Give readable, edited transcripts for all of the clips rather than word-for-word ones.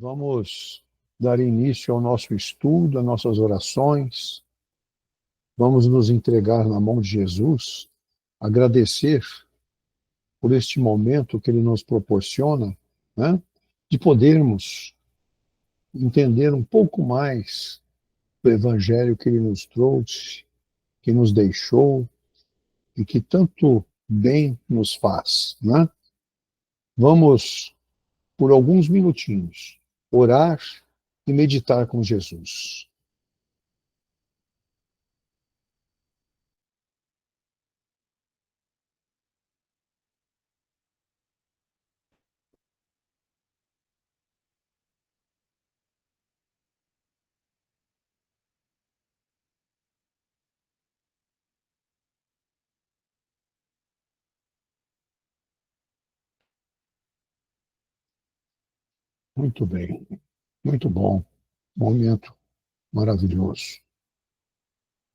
Vamos dar início ao nosso estudo, às nossas orações. Vamos nos entregar na mão de Jesus, agradecer por este momento que Ele nos proporciona, né? De podermos entender um pouco mais do Evangelho que Ele nos trouxe, que nos deixou e que tanto bem nos faz, né? Vamos, por alguns minutinhos, orar e meditar com Jesus. Muito bem, muito bom, momento maravilhoso.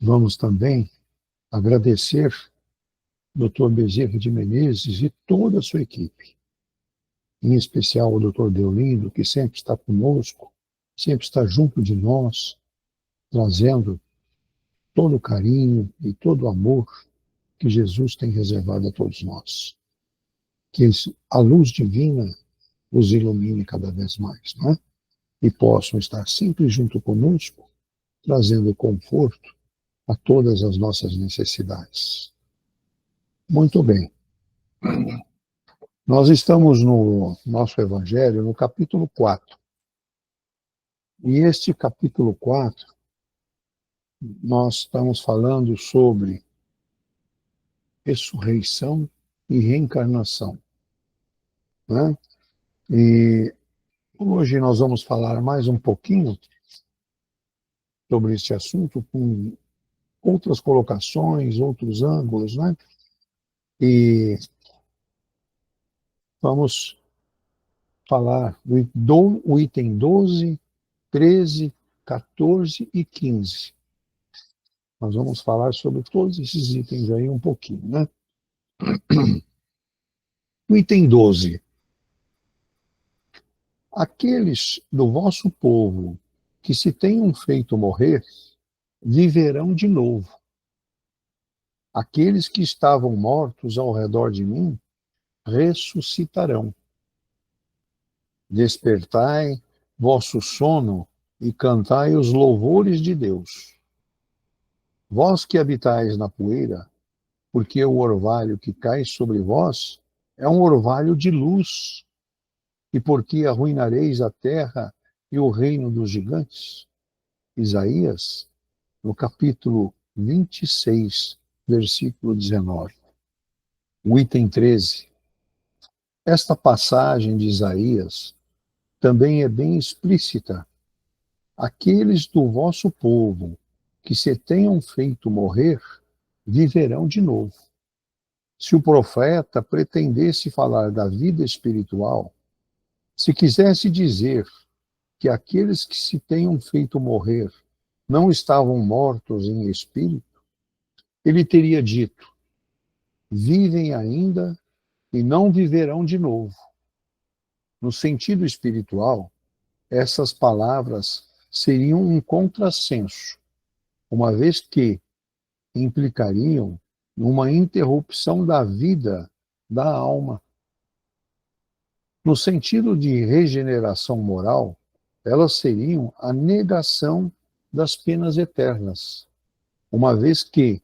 Vamos também agradecer o Dr. Bezerra de Menezes e toda a sua equipe, em especial o Dr. Deolindo, que sempre está conosco, sempre está junto de nós, trazendo todo o carinho e todo o amor que Jesus tem reservado a todos nós. Que a luz divina os ilumine cada vez mais, não é? E possam estar sempre junto conosco, trazendo conforto a todas as nossas necessidades. Muito bem. Nós estamos no nosso Evangelho, no capítulo 4. E este capítulo 4, nós estamos falando sobre ressurreição e reencarnação, né? E hoje nós vamos falar mais um pouquinho sobre este assunto, com outras colocações, outros ângulos, né? E vamos falar do item 12, 13, 14 e 15. Nós vamos falar sobre todos esses itens aí um pouquinho, né? O item 12. Aqueles do vosso povo que se tenham feito morrer, viverão de novo. Aqueles que estavam mortos ao redor de mim, ressuscitarão. Despertai vosso sono e cantai os louvores de Deus. Vós que habitais na poeira, porque o orvalho que cai sobre vós é um orvalho de luz, e porque arruinareis a terra e o reino dos gigantes. Isaías, no capítulo 26, versículo 19. O item 13. Esta passagem de Isaías também é bem explícita. Aqueles do vosso povo que se tenham feito morrer, viverão de novo. Se o profeta pretendesse falar da vida espiritual, se quisesse dizer que aqueles que se tenham feito morrer não estavam mortos em espírito, ele teria dito: vivem ainda e não viverão de novo. No sentido espiritual, essas palavras seriam um contrassenso, uma vez que implicariam numa interrupção da vida da alma. No sentido de regeneração moral, elas seriam a negação das penas eternas, uma vez que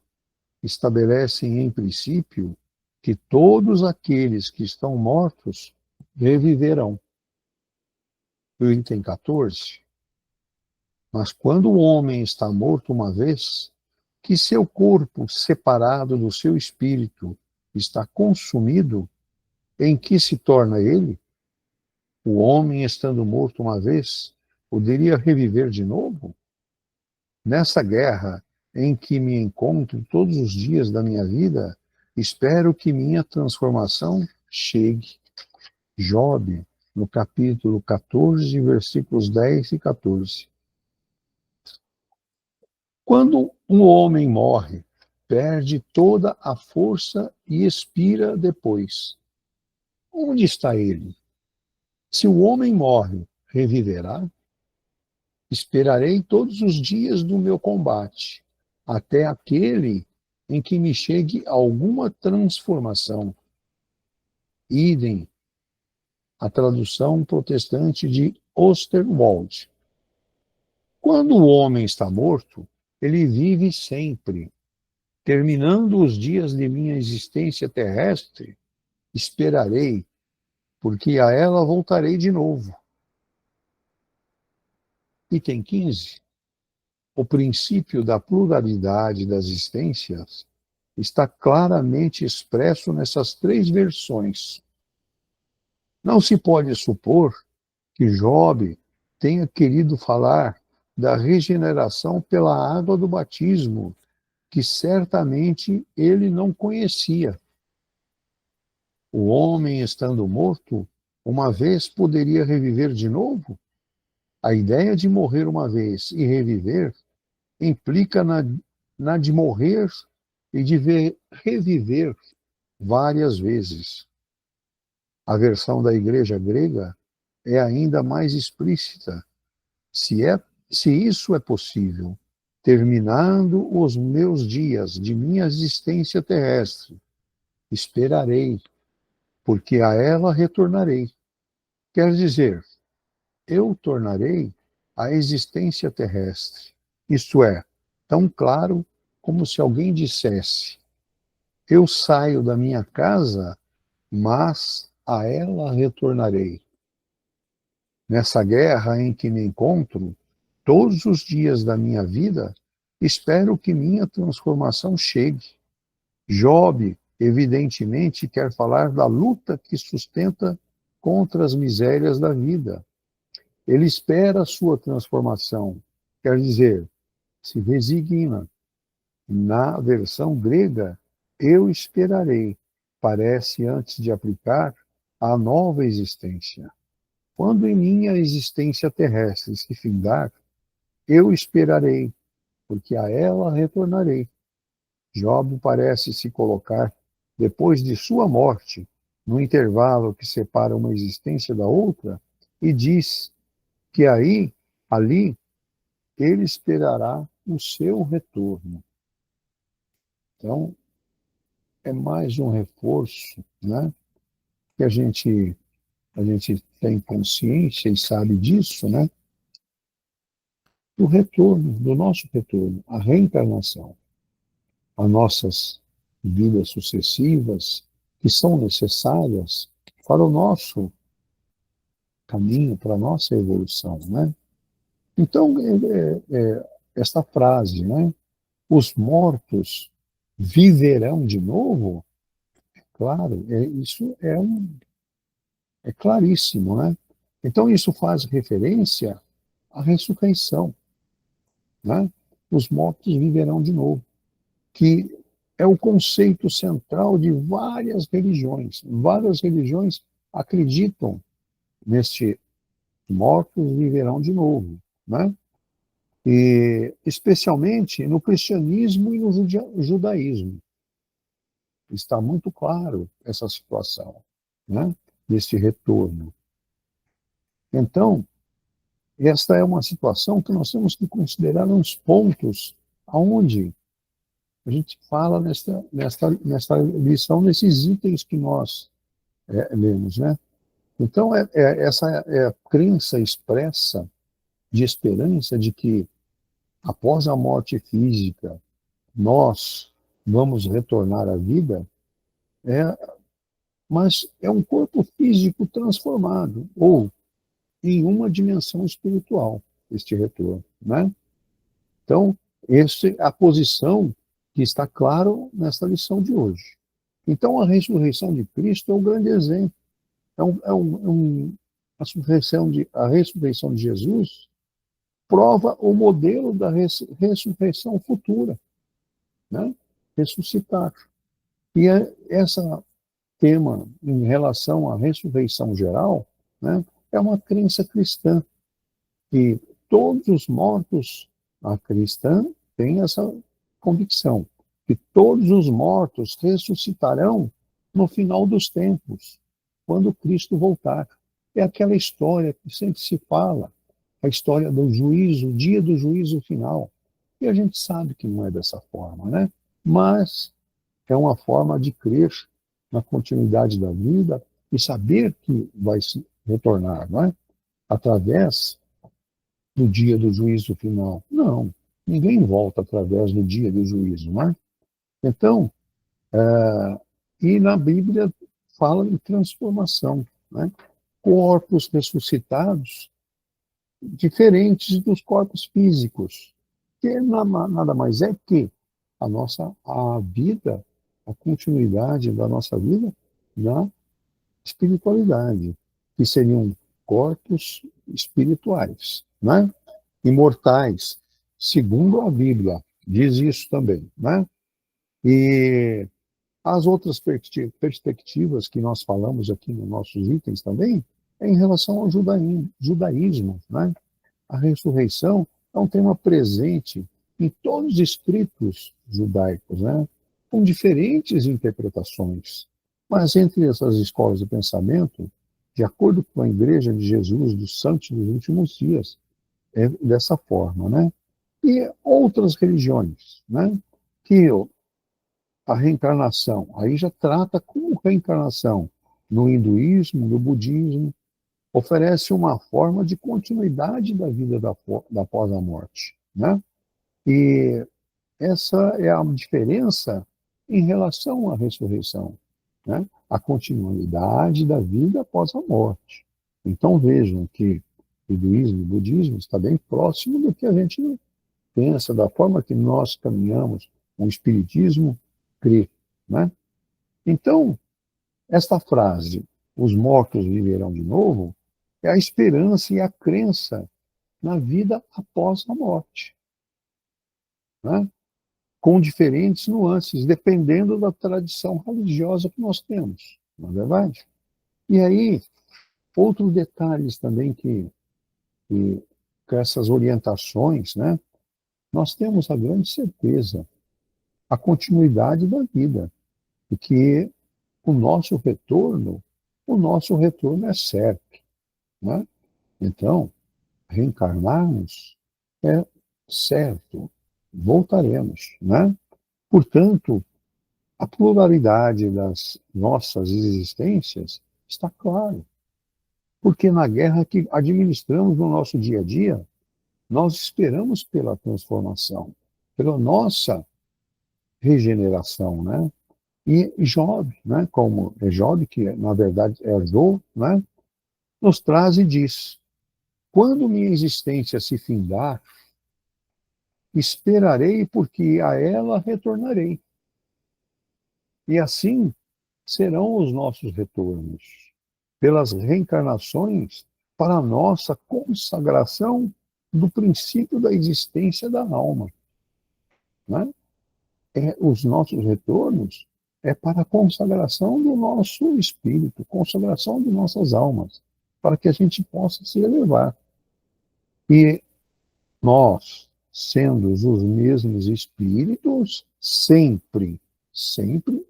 estabelecem em princípio que todos aqueles que estão mortos reviverão. O item 14. Mas quando o homem está morto uma vez, que seu corpo, separado do seu espírito, está consumido, em que se torna ele? O homem, estando morto uma vez, poderia reviver de novo? Nessa guerra em que me encontro todos os dias da minha vida, espero que minha transformação chegue. Job, no capítulo 14, versículos 10 e 14. Quando um homem morre, perde toda a força e expira depois. Onde está ele? Se o homem morre, reviverá? Esperarei todos os dias do meu combate, até aquele em que me chegue alguma transformação. Idem, a tradução protestante de Osterwald. Quando o homem está morto, ele vive sempre. Terminando os dias de minha existência terrestre, esperarei, porque a ela voltarei de novo. Item 15. O princípio da pluralidade das existências está claramente expresso nessas três versões. Não se pode supor que Job tenha querido falar da regeneração pela água do batismo, que certamente ele não conhecia. O homem, estando morto, uma vez poderia reviver de novo? A ideia de morrer uma vez e reviver implica na de morrer e de reviver várias vezes. A versão da igreja grega é ainda mais explícita. Se isso é possível, terminando os meus dias de minha existência terrestre, esperarei, porque a ela retornarei. Quer dizer, eu tornarei a existência terrestre. Isto é, tão claro como se alguém dissesse: eu saio da minha casa, mas a ela retornarei. Nessa guerra em que me encontro, todos os dias da minha vida, espero que minha transformação chegue. Job, evidentemente, quer falar da luta que sustenta contra as misérias da vida. Ele espera a sua transformação, quer dizer, se resigna. Na versão grega, eu esperarei, parece antes de aplicar a nova existência. Quando em minha existência terrestre se findar, eu esperarei, porque a ela retornarei. Job parece se colocar, depois de sua morte, no intervalo que separa uma existência da outra, e diz que ali, ele esperará o seu retorno. Então, é mais um reforço, né? Que a gente tem consciência e sabe disso, né? Do retorno, do nosso retorno, a reencarnação, as nossas vidas sucessivas, que são necessárias para o nosso caminho, para a nossa evolução, né? Então, esta frase, né? Os mortos viverão de novo? Claro, isso é claríssimo, né? Então, isso faz referência à ressurreição, né? Os mortos viverão de novo, que é o conceito central de várias religiões. Várias religiões acreditam neste mortos viverão de novo, né? E especialmente no cristianismo e no judaísmo. Está muito claro essa situação, né? Deste retorno. Então, esta é uma situação que nós temos que considerar uns pontos aonde a gente fala nesta lição, nesses itens que nós lemos, né? Então, essa é a crença expressa de esperança de que, após a morte física, nós vamos retornar à vida, mas é um corpo físico transformado, ou em uma dimensão espiritual, este retorno, né? Então, essa é a posição que está claro nesta lição de hoje. Então, a ressurreição de Cristo é um grande exemplo. A ressurreição de Jesus prova o modelo da ressurreição futura, né? Ressuscitar. E esse tema em relação à ressurreição geral, né, é uma crença cristã. E todos os mortos, a cristã tem essa convicção, que todos os mortos ressuscitarão no final dos tempos, quando Cristo voltar. é aquela história que sempre se fala, a história do juízo, o dia do juízo final. E a gente sabe que não é dessa forma, né? Mas é uma forma de crer na continuidade da vida e saber que vai se retornar, não é? Através do dia do juízo final. Não, ninguém volta através do dia do juízo, não é? Então, e na Bíblia fala em transformação, né? Corpos ressuscitados diferentes dos corpos físicos, que nada mais é que a vida, a continuidade da nossa vida na espiritualidade, que seriam corpos espirituais, né? Imortais, segundo a Bíblia, diz isso também, né? E as outras perspectivas que nós falamos aqui nos nossos itens também é em relação ao judaísmo, né? A ressurreição é um tema presente em todos os escritos judaicos, né? Com diferentes interpretações. Mas entre essas escolas de pensamento, de acordo com a Igreja de Jesus dos Santos dos Últimos Dias, é dessa forma, né? E outras religiões, né? Que a reencarnação, aí já trata como reencarnação no hinduísmo, no budismo, oferece uma forma de continuidade da vida da após a morte, né? E essa é a diferença em relação à ressurreição, né? A continuidade da vida após a morte. Então vejam que o hinduísmo e o budismo está bem próximo do que a gente pensa, da forma que nós caminhamos, o espiritismo crê, né? Então, esta frase, os mortos viverão de novo, é a esperança e a crença na vida após a morte, né? Com diferentes nuances, dependendo da tradição religiosa que nós temos, não é verdade? E aí, outros detalhes também que com essas orientações, né? Nós temos a grande certeza, a continuidade da vida, e que o nosso retorno é certo, né? Então, reencarnarmos é certo, voltaremos, né? Portanto, a pluralidade das nossas existências está claro, porque na guerra que administramos no nosso dia a dia, nós esperamos pela transformação, pela nossa regeneração, né? E Job, né? Como é Job, que na verdade é Job, né? Nos traz e diz: quando minha existência se findar, esperarei, porque a ela retornarei. E assim serão os nossos retornos, pelas reencarnações, para a nossa consagração do princípio da existência da alma, né? Os nossos retornos é para a consagração do nosso espírito, consagração de nossas almas, para que a gente possa se elevar. E nós, sendo os mesmos espíritos, sempre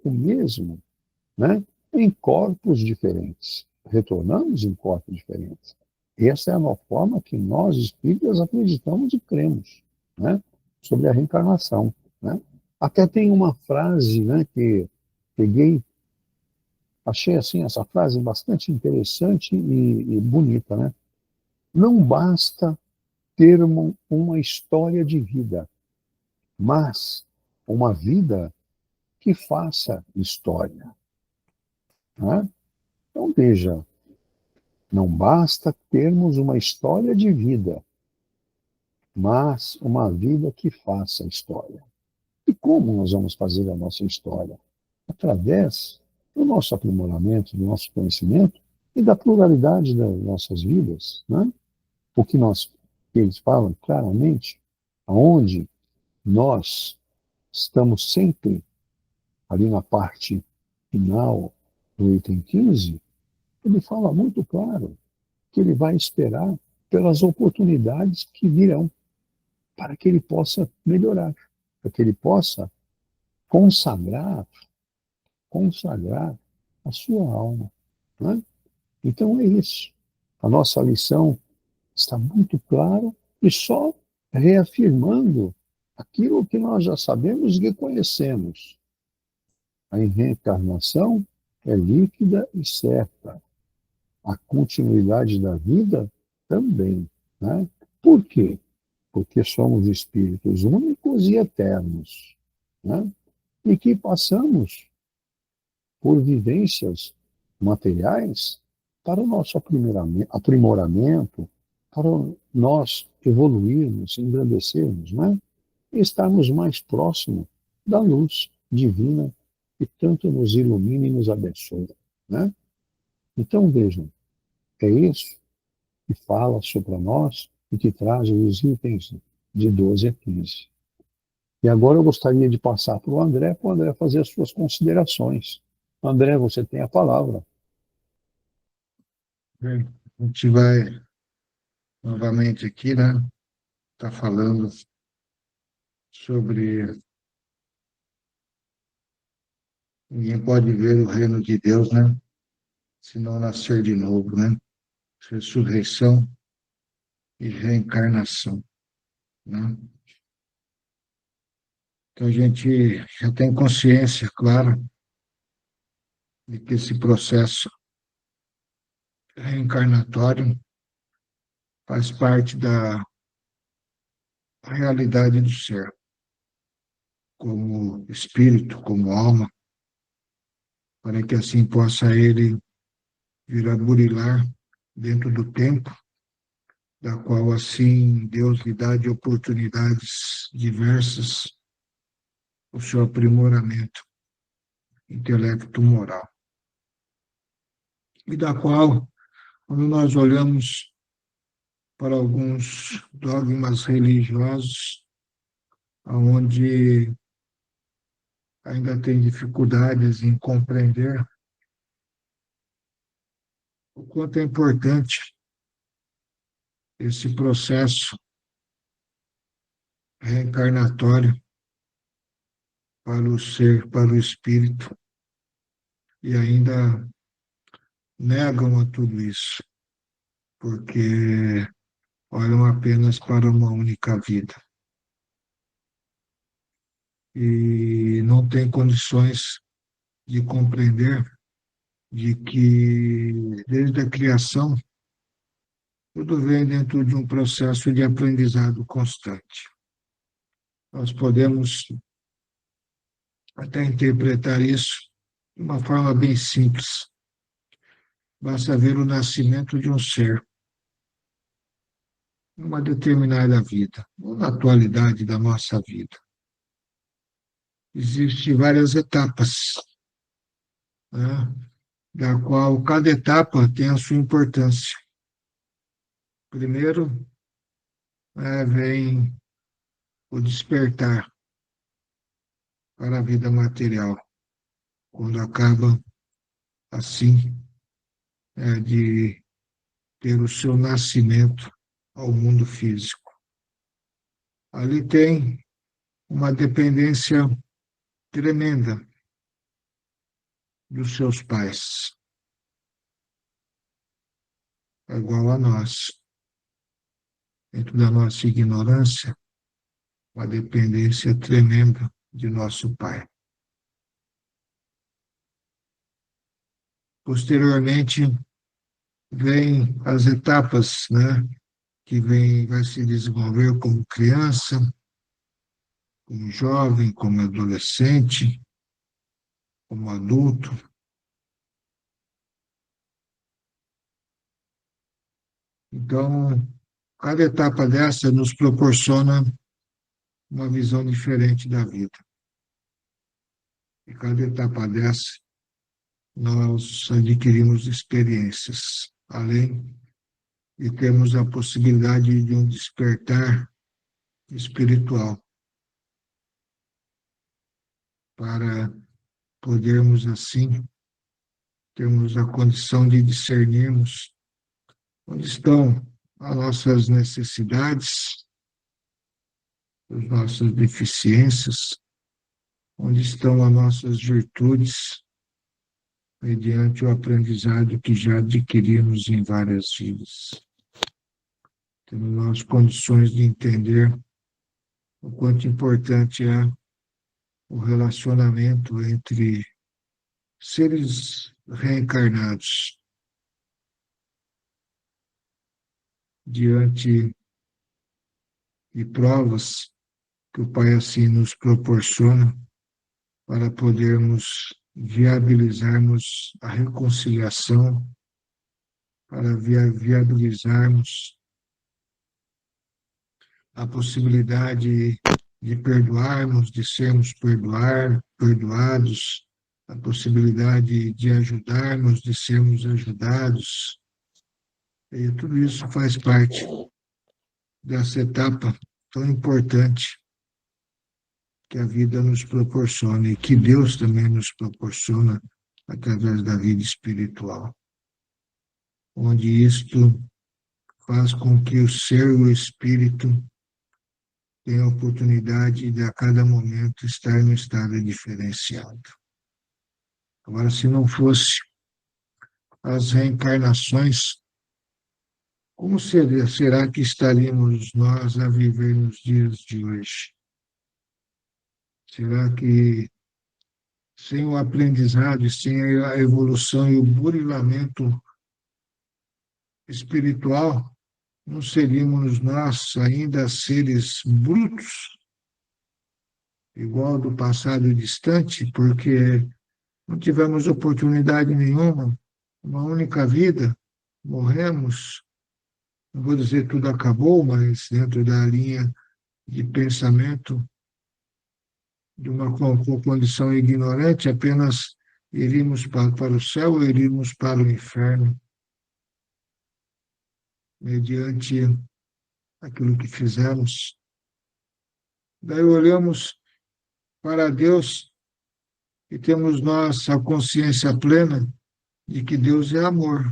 o mesmo, né? Em corpos diferentes. Retornamos em corpos diferentes. Essa é a forma que nós, espíritas, acreditamos e cremos, né? Sobre a reencarnação, né? Até tem uma frase, né, que peguei, achei assim essa frase bastante interessante e bonita, né? Não basta ter uma história de vida, mas uma vida que faça história, né? Então veja, não basta termos uma história de vida, mas uma vida que faça história. E como nós vamos fazer a nossa história? Através do nosso aprimoramento, do nosso conhecimento e da pluralidade das nossas vidas, né? O que eles falam claramente, aonde nós estamos sempre ali na parte final do item 15, ele fala muito claro que ele vai esperar pelas oportunidades que virão, para que ele possa melhorar, para que ele possa consagrar, consagrar a sua alma, né? Então é isso. A nossa lição está muito clara e só reafirmando aquilo que nós já sabemos e conhecemos. A reencarnação é líquida e certa. A continuidade da vida também. Né? Por quê? Porque somos espíritos únicos e eternos. Né? E que passamos por vivências materiais para o nosso aprimoramento, para nós evoluirmos, engrandecermos, né? E estarmos mais próximos da luz divina que tanto nos ilumina e nos abençoa. Né? Então, vejam, é isso que fala sobre nós e que traz os itens de 12 a 15. E agora eu gostaria de passar para o André fazer as suas considerações. André, você tem a palavra. Bem, a gente vai novamente aqui, né? Tá falando sobre ninguém pode ver o reino de Deus, né? Se não nascer de novo, né? Ressurreição e reencarnação, né? Então a gente já tem consciência, claro, de que esse processo reencarnatório faz parte da realidade do ser, como espírito, como alma, para que assim possa ele vir a burilar dentro do tempo, da qual assim Deus lhe dá de oportunidades diversas o seu aprimoramento intelecto-moral. E da qual, quando nós olhamos para alguns dogmas religiosos, onde ainda tem dificuldades em compreender o quanto é importante esse processo reencarnatório para o ser, para o espírito, e ainda negam a tudo isso, porque olham apenas para uma única vida e não têm condições de compreender de que desde a criação tudo vem dentro de um processo de aprendizado constante. Nós podemos até interpretar isso de uma forma bem simples. Basta ver o nascimento de um ser numa determinada vida, ou na atualidade da nossa vida. Existem várias etapas, né, da qual cada etapa tem a sua importância. Primeiro, vem o despertar para a vida material, quando acaba, assim, de ter o seu nascimento ao mundo físico. Ali tem uma dependência tremenda dos seus pais, é igual a nós. Dentro da nossa ignorância, uma dependência tremenda de nosso pai. Posteriormente, vem as etapas, né, que vai se desenvolver como criança, como jovem, como adolescente, como adulto. Então, cada etapa dessa nos proporciona uma visão diferente da vida. E cada etapa dessa nós adquirimos experiências, além de termos a possibilidade de um despertar espiritual, para podermos, assim, termos a condição de discernirmos onde estão as nossas necessidades, as nossas deficiências, onde estão as nossas virtudes, mediante o aprendizado que já adquirimos em várias vidas. Temos nós condições de entender o quanto importante é o relacionamento entre seres reencarnados diante de provas que o Pai assim nos proporciona para podermos viabilizarmos a reconciliação, para viabilizarmos a possibilidade de perdoarmos, de sermos perdoados, a possibilidade de ajudarmos, de sermos ajudados. E tudo isso faz parte dessa etapa tão importante que a vida nos proporciona e que Deus também nos proporciona através da vida espiritual, onde isto faz com que o ser e o espírito tenham a oportunidade de a cada momento estar no estado diferenciado. Agora, se não fosse as reencarnações, como será que estaríamos nós a viver nos dias de hoje? Será que sem o aprendizado e sem a evolução e o burilamento espiritual, não seríamos nós ainda seres brutos, igual do passado distante, porque não tivemos oportunidade nenhuma, uma única vida, morremos, não vou dizer tudo acabou, mas dentro da linha de pensamento de uma condição ignorante, apenas iríamos para o céu ou iríamos para o inferno, mediante aquilo que fizemos. Daí olhamos para Deus e temos nós a consciência plena de que Deus é amor.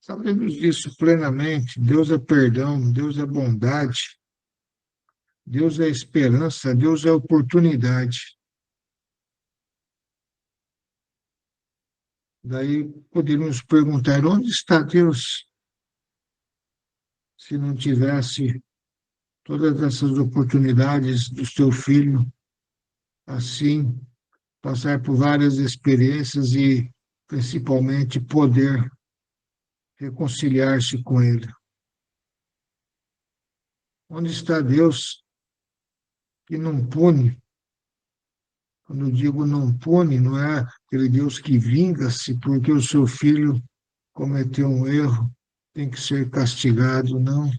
Sabemos disso plenamente. Deus é perdão, Deus é bondade, Deus é esperança, Deus é oportunidade. Daí poderíamos perguntar: onde está Deus se não tivesse todas essas oportunidades do seu filho, assim, passar por várias experiências e, principalmente, poder reconciliar-se com ele? Onde está Deus que não pune? Quando eu digo não pune, não é aquele Deus que vinga-se porque o seu filho cometeu um erro, tem que ser castigado, não.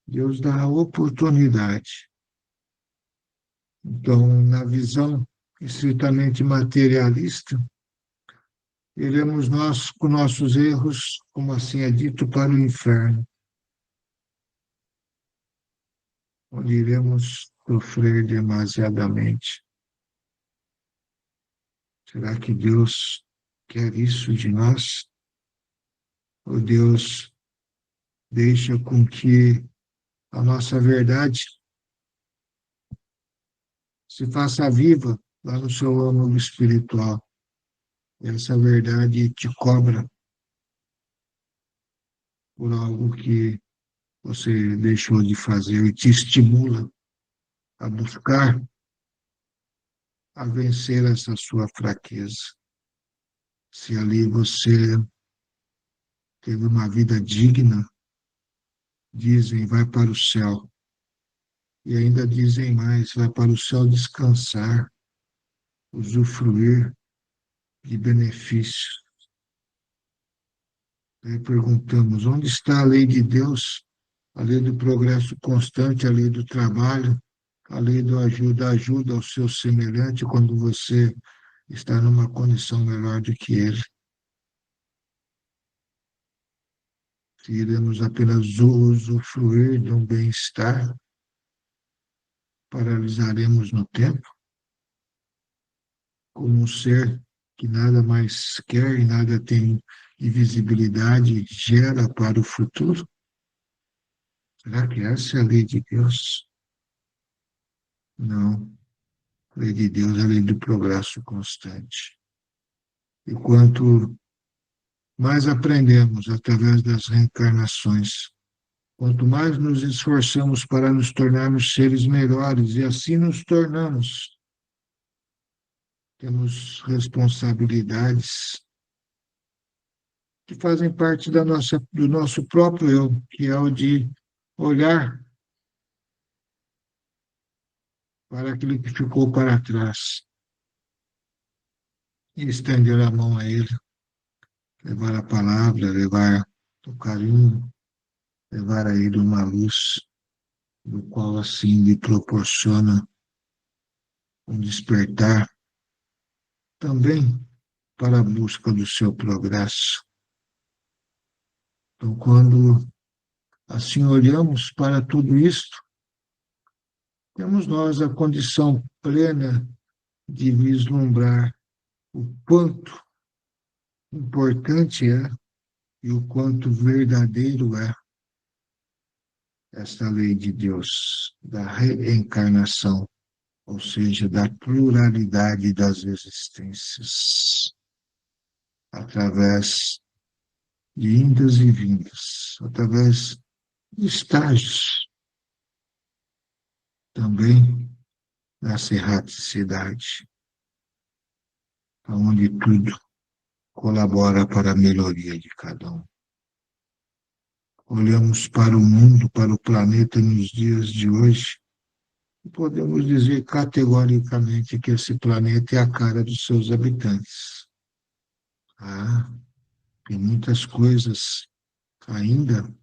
Deus dá a oportunidade. Então, na visão estritamente materialista, iremos nós, com nossos erros, como assim é dito, para o inferno, onde iremos sofrer demasiadamente. Será que Deus quer isso de nós? Ou Deus deixa com que a nossa verdade se faça viva lá no seu âmago espiritual? Essa verdade te cobra por algo que você deixou de fazer e te estimula a buscar, a vencer essa sua fraqueza. Se ali você teve uma vida digna, dizem, vai para o céu. E ainda dizem mais, vai para o céu descansar, usufruir de benefícios. Aí perguntamos, onde está a lei de Deus, a lei do progresso constante, a lei do trabalho, a lei da ajuda ao seu semelhante quando você está numa condição melhor do que ele? Se iremos apenas usufruir de um bem-estar, paralisaremos no tempo, como um ser que nada mais quer e nada tem de visibilidade gera para o futuro? Será que essa é a lei de Deus? Não. A lei de Deus é a lei do progresso constante. E quanto mais aprendemos através das reencarnações, quanto mais nos esforçamos para nos tornarmos seres melhores, e assim nos tornamos, temos responsabilidades que fazem parte do nosso próprio eu, que é o de olhar para aquilo que ficou para trás e estender a mão a ele, levar a palavra, levar o carinho, levar a ele uma luz, do qual assim lhe proporciona um despertar também para a busca do seu progresso. Então, quando assim olhamos para tudo isto, temos nós a condição plena de vislumbrar o quanto importante é e o quanto verdadeiro é esta lei de Deus, da reencarnação, ou seja, da pluralidade das existências, através de indas e vindas, através de estágios, também nessa erraticidade, onde tudo colabora para a melhoria de cada um. Olhamos para o mundo, para o planeta nos dias de hoje, e podemos dizer categoricamente que esse planeta é a cara dos seus habitantes. Ah, tem muitas coisas ainda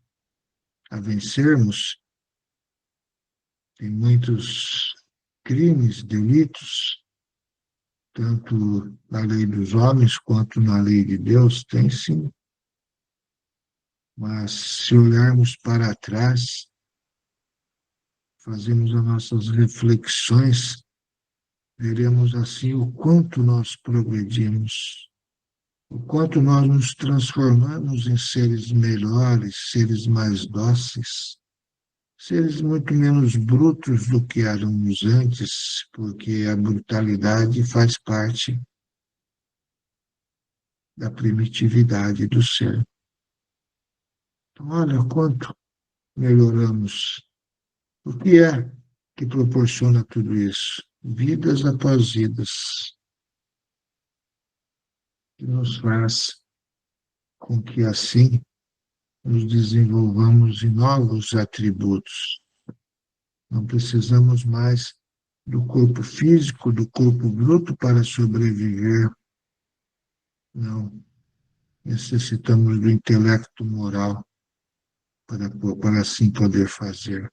a vencermos, tem muitos crimes, delitos, tanto na lei dos homens quanto na lei de Deus, tem sim. Mas se olharmos para trás, fazemos as nossas reflexões, veremos assim o quanto nós progredimos, o quanto nós nos transformamos em seres melhores, seres mais dóceis, seres muito menos brutos do que éramos antes, porque a brutalidade faz parte da primitividade do ser. Então, olha quanto melhoramos. O que é que proporciona tudo isso? Vidas após vidas, que nos faz com que assim nos desenvolvamos em novos atributos. Não precisamos mais do corpo físico, do corpo bruto para sobreviver. Não. Necessitamos do intelecto moral para assim poder fazer.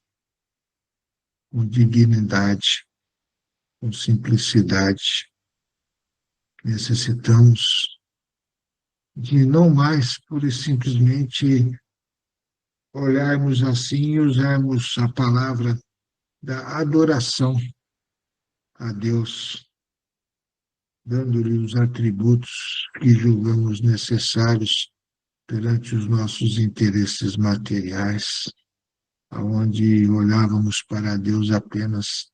Com dignidade, com simplicidade. Necessitamos de não mais pura e simplesmente olharmos assim e usarmos a palavra da adoração a Deus, dando-lhe os atributos que julgamos necessários perante os nossos interesses materiais, aonde olhávamos para Deus apenas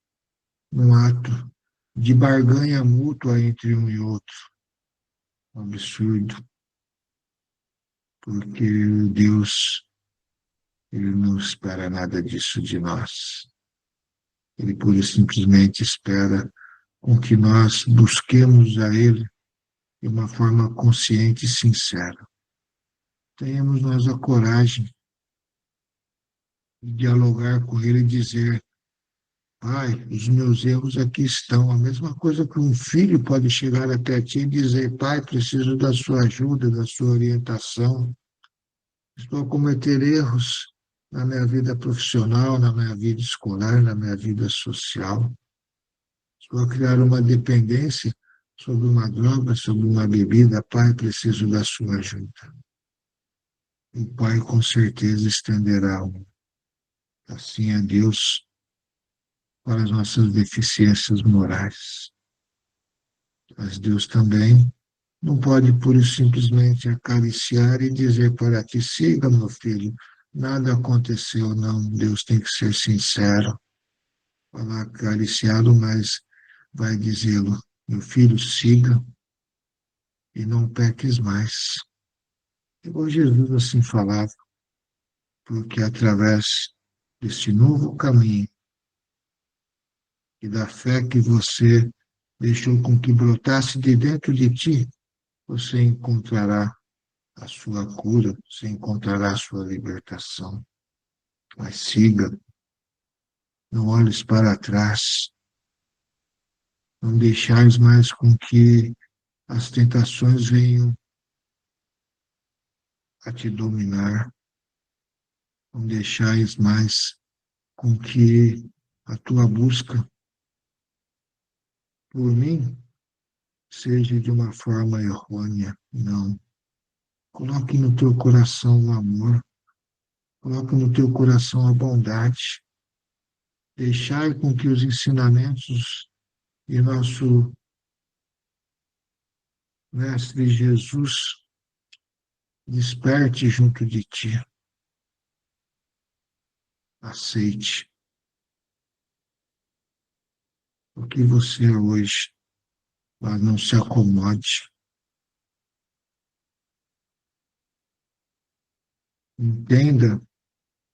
num ato de barganha mútua entre um e outro. Um absurdo, porque Deus, ele não espera nada disso de nós. Ele pura e simplesmente espera com que nós busquemos a Ele de uma forma consciente e sincera. Tenhamos nós a coragem de dialogar com Ele e dizer: Pai, os meus erros aqui estão. A mesma coisa que um filho pode chegar até ti e dizer: Pai, preciso da sua ajuda, da sua orientação. Estou a cometer erros na minha vida profissional, na minha vida escolar, na minha vida social. Estou a criar uma dependência sobre uma droga, sobre uma bebida. Pai, preciso da sua ajuda. O Pai com certeza estenderá assim a Deus para as nossas deficiências morais. Mas Deus também não pode pura e simplesmente acariciar e dizer para ti: siga, meu filho, nada aconteceu, não. Deus tem que ser sincero, falar acariciá-lo, mas vai dizê-lo: meu filho, siga, e não peques mais. Igual Jesus assim falava, porque através deste novo caminho e da fé que você deixou com que brotasse de dentro de ti, você encontrará a sua cura, você encontrará a sua libertação. Mas siga, não olhes para trás, não deixais mais com que as tentações venham a te dominar, não deixais mais com que a tua busca por mim seja de uma forma errônea. Não. Coloque no teu coração o amor, coloque no teu coração a bondade. Deixai com que os ensinamentos de nosso Mestre Jesus desperte junto de ti. Aceite o que você é hoje, mas não se acomode. Entenda,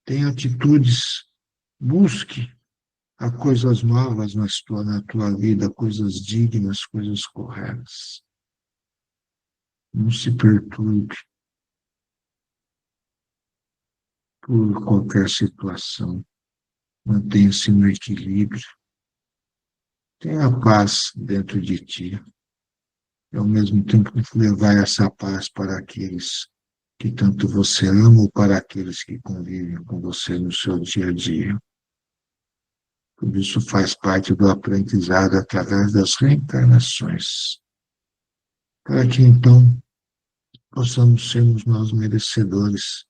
tenha atitudes, busque a coisas novas na tua vida, coisas dignas, coisas corretas. Não se perturbe por qualquer situação. Mantenha-se no equilíbrio. Tenha paz dentro de ti. E, ao mesmo tempo, levar essa paz para aqueles que tanto você ama ou para aqueles que convivem com você no seu dia a dia. Tudo isso faz parte do aprendizado através das reencarnações, para que então possamos sermos nós merecedores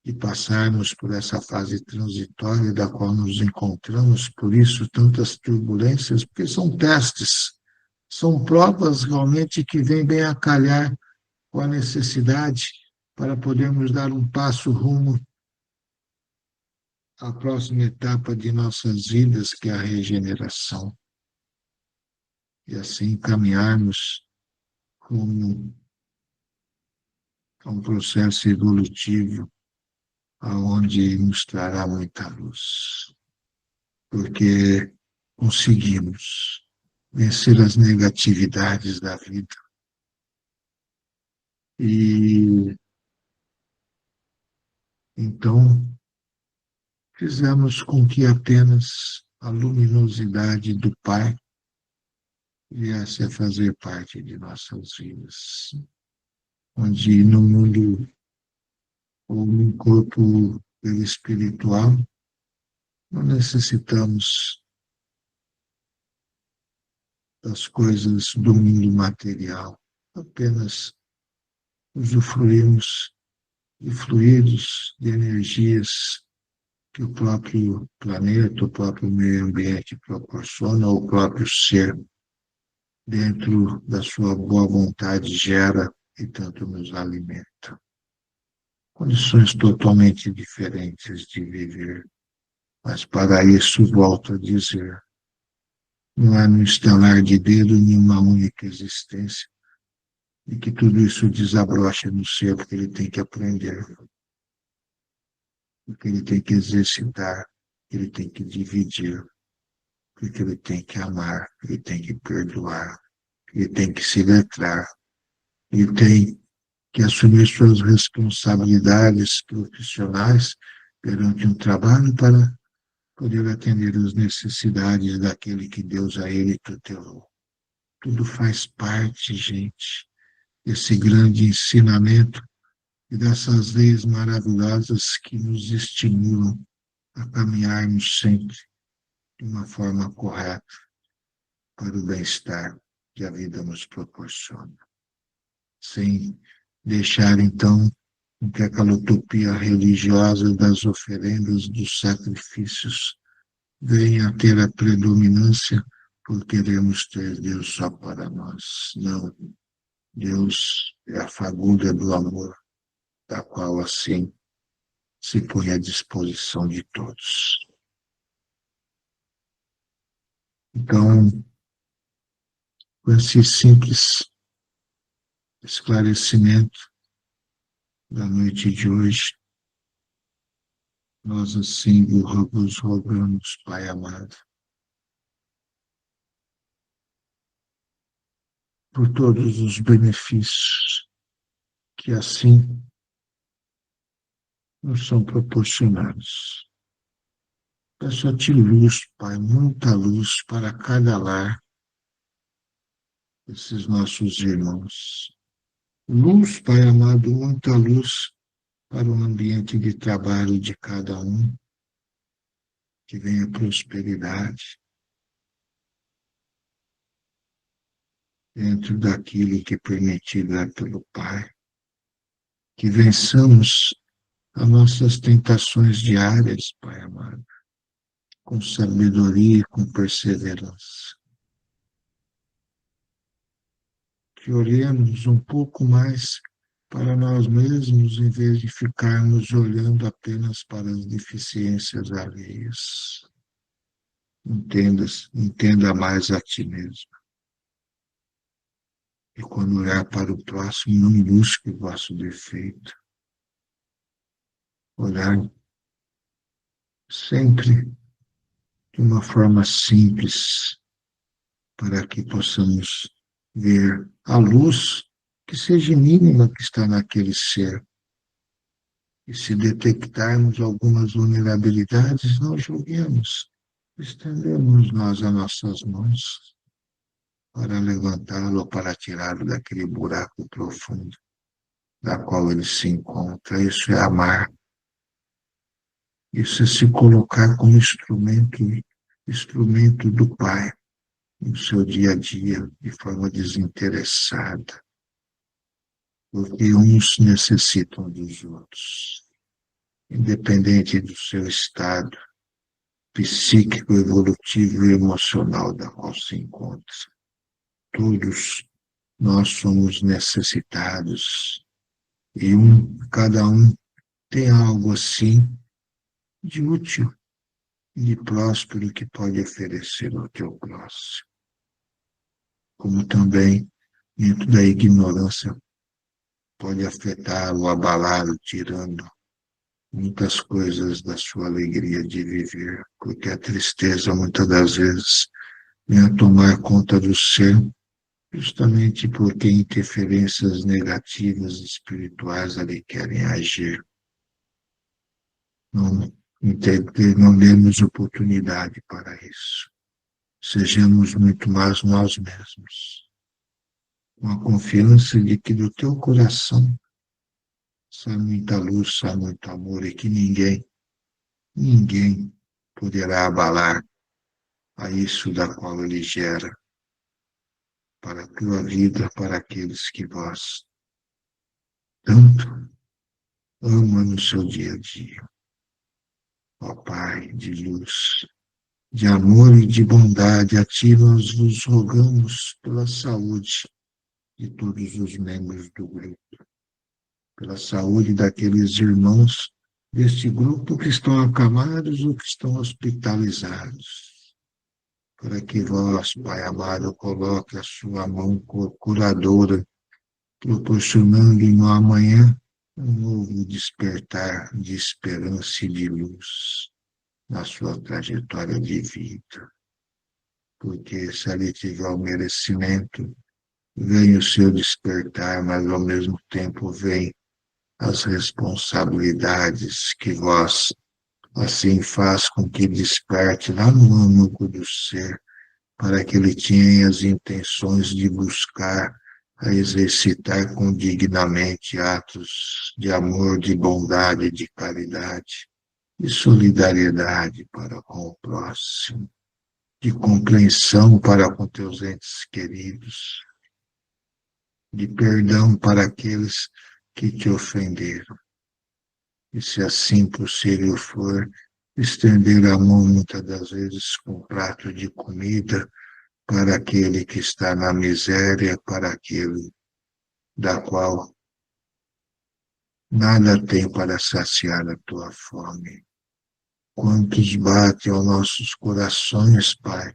de passarmos por essa fase transitória da qual nos encontramos, por isso tantas turbulências, porque são testes, são provas realmente que vêm bem a calhar com a necessidade para podermos dar um passo rumo à próxima etapa de nossas vidas, que é a regeneração, e assim caminharmos rumo a um processo evolutivo aonde nos trará muita luz, porque conseguimos vencer as negatividades da vida e então fizemos com que apenas a luminosidade do Pai viesse a fazer parte de nossas vidas, onde no mundo ou no corpo espiritual não necessitamos das coisas do mundo material, apenas usufruímos de fluidos, de energias que o próprio planeta, o próprio meio ambiente proporciona, ou o próprio ser, dentro da sua boa vontade, gera e tanto nos alimenta. Condições totalmente diferentes de viver, mas para isso, volto a dizer, não é no estalar de dedo nenhuma única existência, e que tudo isso desabrocha no ser, porque ele tem que aprender, porque ele tem que exercitar, ele tem que dividir, porque ele tem que amar, ele tem que perdoar, ele tem que se letrar, ele tem que assumir suas responsabilidades profissionais perante um trabalho para poder atender às necessidades daquele que Deus a ele tutelou. Tudo faz parte, gente, desse grande ensinamento e dessas leis maravilhosas que nos estimulam a caminharmos sempre de uma forma correta para o bem-estar que a vida nos proporciona, sem deixar, então, que aquela utopia religiosa das oferendas, dos sacrifícios, venha a ter a predominância por queremos ter Deus só para nós. Não, Deus é a fagulha do amor, da qual, assim, se põe à disposição de todos. Então, com esse simples esclarecimento da noite de hoje. Nós assim vos rogamos, Pai amado, por todos os benefícios que assim nos são proporcionados. Peço a Ti luz, Pai, muita luz para cada lar desses nossos irmãos. Luz, Pai amado, muita luz para o ambiente de trabalho de cada um, que venha prosperidade dentro daquilo que é permitido é pelo Pai, que vençamos as nossas tentações diárias, Pai amado, com sabedoria e com perseverança. Que olhemos um pouco mais para nós mesmos, em vez de ficarmos olhando apenas para as deficiências alheias. Entenda mais a ti mesmo. E quando olhar para o próximo, não busque o vosso defeito. Olhar sempre de uma forma simples, para que possamos ver a luz que seja mínima que está naquele ser. E se detectarmos algumas vulnerabilidades, não julguemos, estendemos nós as nossas mãos para levantá-lo ou para tirá-lo daquele buraco profundo da qual ele se encontra. Isso é amar. Isso é se colocar como instrumento do Pai no seu dia a dia, de forma desinteressada, porque uns necessitam dos outros, independente do seu estado psíquico, evolutivo e emocional da qual se encontra. Todos nós somos necessitados e cada um tem algo assim de útil, de próspero que pode oferecer ao teu próximo. Como também, dentro da ignorância, pode afetá-lo, abalá-lo, tirando muitas coisas da sua alegria de viver, porque a tristeza, muitas das vezes, vem a tomar conta do ser, justamente porque interferências negativas espirituais ali querem agir. Não demos oportunidade para isso. Sejamos muito mais nós mesmos, com a confiança de que do teu coração sai muita luz, sai muito amor e que ninguém poderá abalar a isso da qual ele gera para a tua vida, para aqueles que vós tanto ama no seu dia a dia. Ó Pai de luz, de amor e de bondade, a Ti nós vos rogamos pela saúde de todos os membros do grupo, pela saúde daqueles irmãos deste grupo que estão acamados ou que estão hospitalizados, para que vós, Pai amado, coloque a sua mão curadora, proporcionando no amanhã um novo despertar de esperança e de luz na sua trajetória de vida. Porque se ali tiver o merecimento, vem o seu despertar, mas ao mesmo tempo vem as responsabilidades que vós assim faz com que desperte lá no âmago do ser, para que ele tenha as intenções de buscar a exercitar condignamente atos de amor, de bondade, de caridade, de solidariedade para com o próximo, de compreensão para com teus entes queridos, de perdão para aqueles que te ofenderam. E se assim possível for, estender a mão muitas das vezes com um prato de comida para aquele que está na miséria, para aquele da qual nada tem para saciar a tua fome. Quantos batem aos nossos corações, Pai,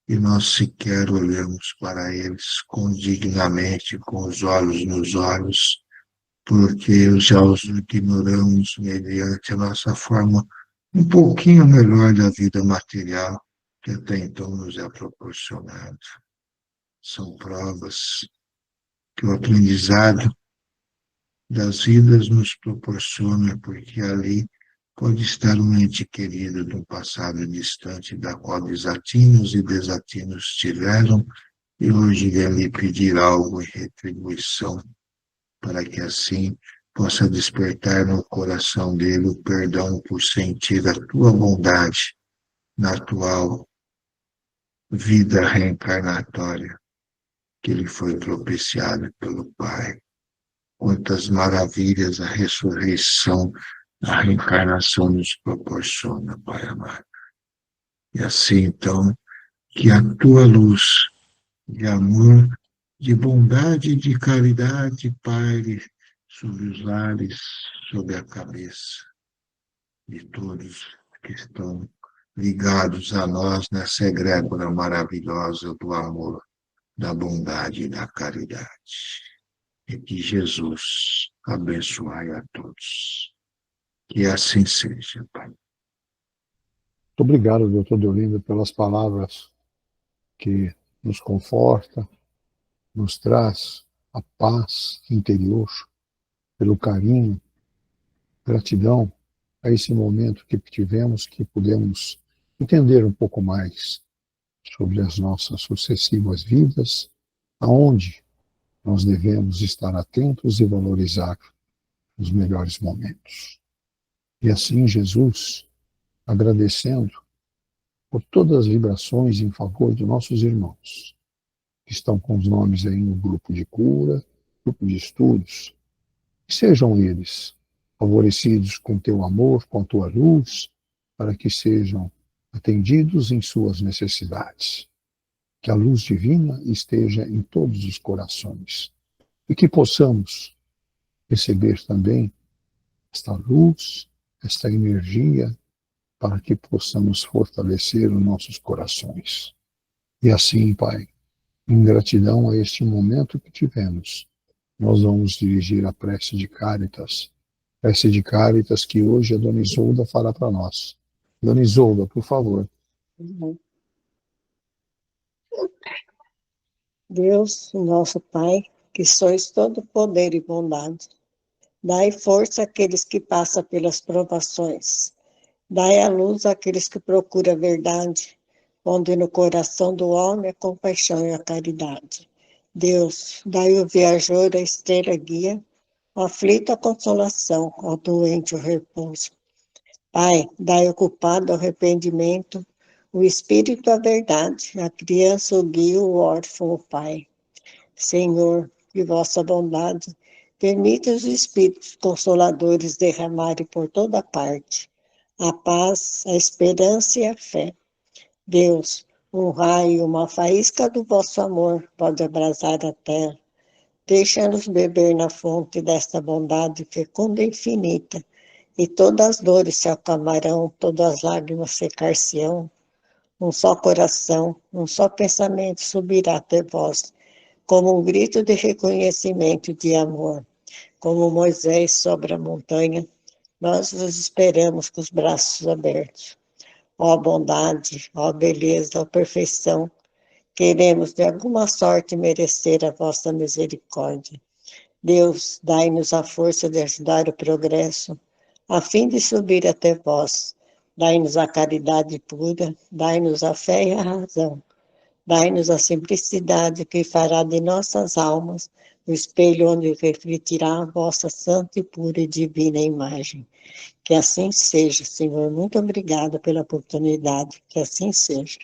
e nós sequer olhamos para eles dignamente, com os olhos nos olhos, porque já os ignoramos mediante a nossa forma um pouquinho melhor da vida material que até então nos é proporcionado. São provas que o aprendizado das vidas nos proporciona, porque ali pode estar um ente querido de um passado distante, da qual desatinos e desatinos tiveram, e hoje ele lhe pedir algo em retribuição, para que assim possa despertar no coração dele o perdão por sentir a tua bondade na atual vida reencarnatória, que ele foi propiciado pelo Pai. Quantas maravilhas a ressurreição, a reencarnação nos proporciona, Pai amado. E assim, então, que a tua luz de amor, de bondade e de caridade paire sobre os lares, sobre a cabeça de todos que estão ligados a nós nessa egrégora maravilhosa do amor, da bondade e da caridade. E que Jesus abençoe a todos. Que assim seja, Pai. Muito obrigado, doutor Deolindo, pelas palavras que nos conforta, nos traz a paz interior, pelo carinho, gratidão a esse momento que tivemos, que pudemos entender um pouco mais sobre as nossas sucessivas vidas, aonde nós devemos estar atentos e valorizar os melhores momentos. E assim, Jesus, agradecendo por todas as vibrações em favor de nossos irmãos, que estão com os nomes aí no grupo de cura, grupo de estudos, que sejam eles favorecidos com teu amor, com tua luz, para que sejam atendidos em suas necessidades. Que a luz divina esteja em todos os corações e que possamos receber também esta luz, esta energia, para que possamos fortalecer os nossos corações. E assim, Pai, em gratidão a este momento que tivemos, nós vamos dirigir a prece de Cáritas que hoje a Dona Isolda fará para nós. Dona Isolda, por favor. Deus, nosso Pai, que sois todo poder e bondade, dai força àqueles que passam pelas provações, dai a luz àqueles que procuram a verdade, onde no coração do homem a compaixão e a caridade. Deus, dai ao viajor a estrela guia, ao aflito a consolação, ao doente o repouso. Pai, dai ao culpado o arrependimento, o espírito a verdade, a criança o guia, o órfão o pai. Senhor, de vossa bondade, permita os espíritos consoladores derramarem por toda parte a paz, a esperança e a fé. Deus, um raio, uma faísca do vosso amor pode abrasar a terra. Deixa-nos beber na fonte desta bondade fecunda e infinita, e todas as dores se acalmarão, todas as lágrimas secar-se-ão. Um só coração, um só pensamento subirá até vós, como um grito de reconhecimento e de amor. Como Moisés sobre a montanha, nós vos esperamos com os braços abertos. Ó bondade, ó beleza, ó perfeição, queremos de alguma sorte merecer a vossa misericórdia. Deus, dai-nos a força de ajudar o progresso, a fim de subir até vós. Dai-nos a caridade pura, dai-nos a fé e a razão. Dai-nos a simplicidade que fará de nossas almas o espelho onde refletirá a vossa santa e pura e divina imagem. Que assim seja, Senhor. Muito obrigada pela oportunidade. Que assim seja.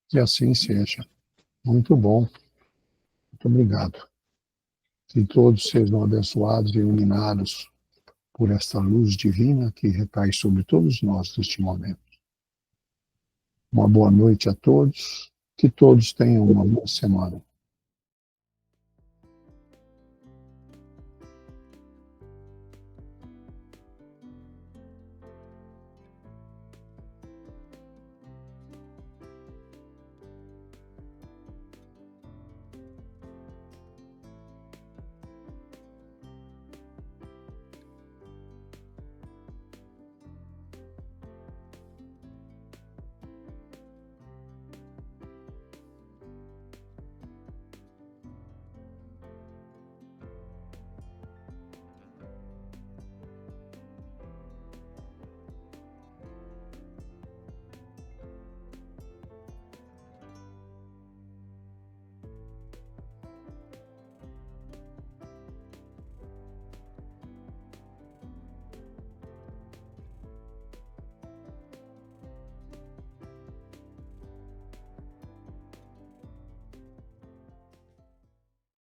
Que assim seja. Muito bom. Muito obrigado. Que todos sejam abençoados e iluminados por esta luz divina que recai sobre todos nós neste momento. Uma boa noite a todos. Que todos tenham uma boa semana.